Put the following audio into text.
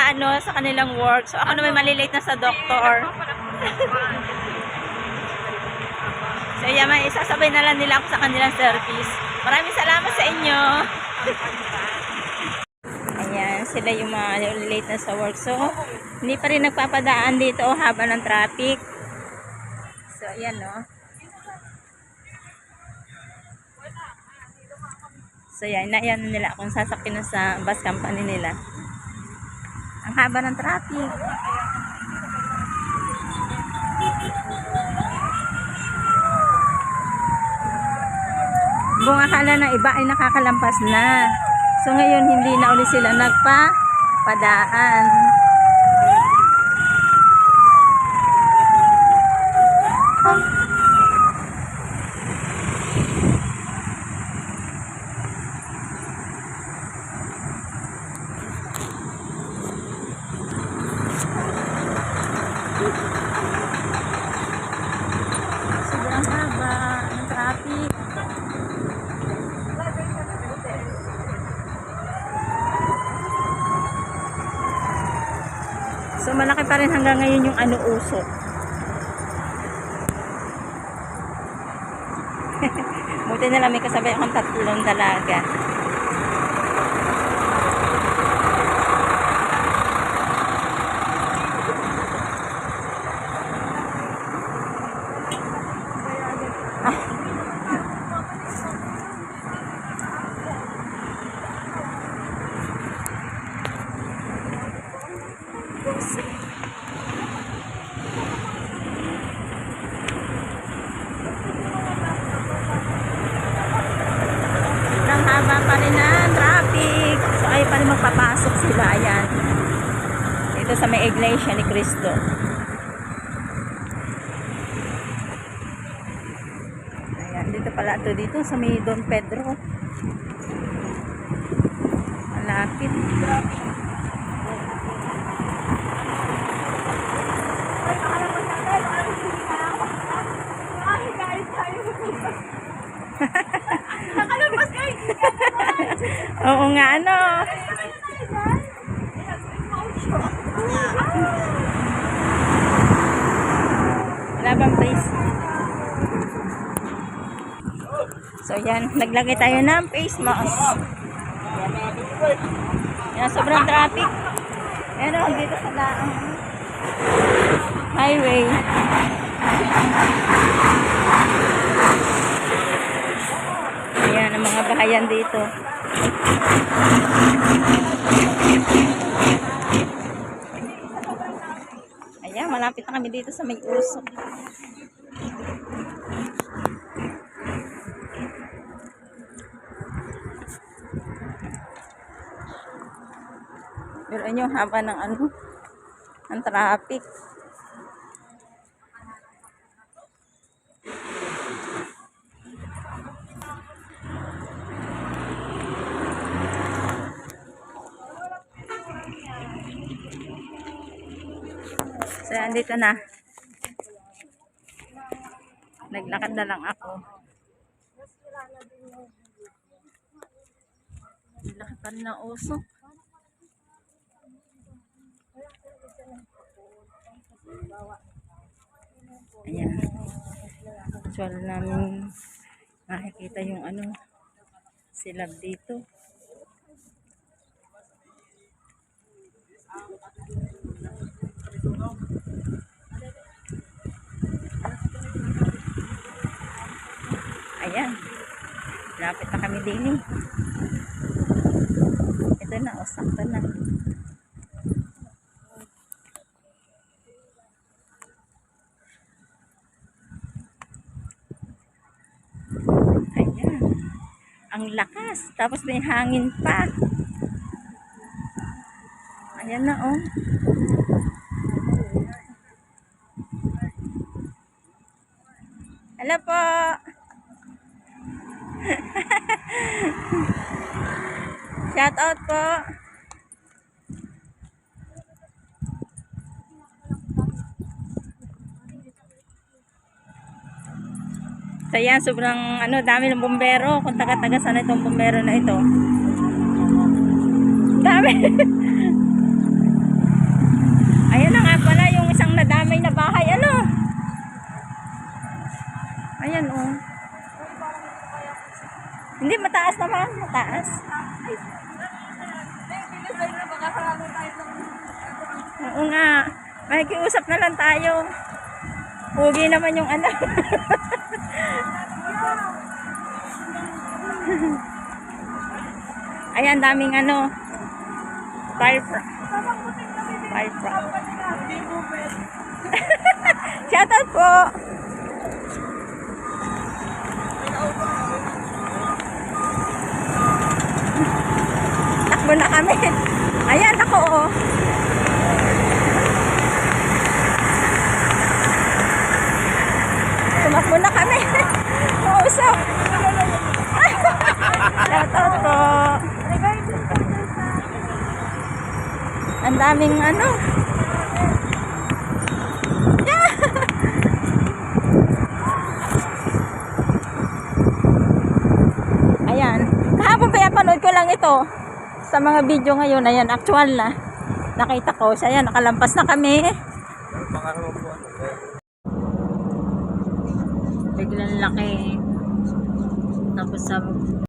ano sa kanilang work. So ako naman malilate na sa doktor. So yan, isasabay na lang nila ako sa kanilang service. Maraming salamat sa inyo. Ayan, sila yung mga late na sa work. So hindi pa rin nagpapadaan dito haba ng traffic. So ayan no. So yan, naiyan nila kung sasakyan sa bus company nila. Ang haba ng traffic. Kung akala ng iba ay nakakalampas na. So ngayon hindi na ulit sila nagpapadaan. Sobrang haba ng traffic. So malaki pa rin hanggang ngayon yung ano usok. Buti na lang may kasabay akong 3 dalaga. Sobrang haba pa rin ng traffic. So ay pa rin magpapasok sila. Ayan. Dito sa may Iglesia ni Cristo. Ayan. Dito pala ito. Dito sa may Don Pedro. Malapit. Oo nga, ano. Wala bang face? So yan, naglagay tayo ng face mask. Yan, sobrang traffic. Yan, dito sa daang highway. Ayan, ang mga bahayan dito. Ayan, malapit na kami dito sa may usok. Pero ano, haba ng ano, ng traffic. So, andito na. Naglakad na lang ako. Naglakad pa rin ng usok. Ayan. So, namin makikita yung ano, silab dito. Ayan. Lapit na kami din eh. Ito na, sakto na. Ayan. Ang lakas. Tapos may hangin pa. Ayan na oh. Hello po. Shout out po. So yan, sobrang ano, dami ng bumbero. Kung taga-taga sana itong bumbero na ito. Dami. damay na bahay. Ano? Ayan, oh. Hindi, mataas naman. Mataas. Oo nga. Makikiusap na lang tayo. Pugi naman yung ano. Ayan, daming ano. Fire truck. Shoutout po. Takbo na kami. Ayan ako, oh. Tumakbo na kami. Mausap. Shoutout po. Ang daming ano. Ayan. Kahapon pa panood ko lang ito. Sa mga video ngayon, ayan, actual na. Nakita ko. So, ayan, nakalampas na kami. Biglang laki. Tapos sa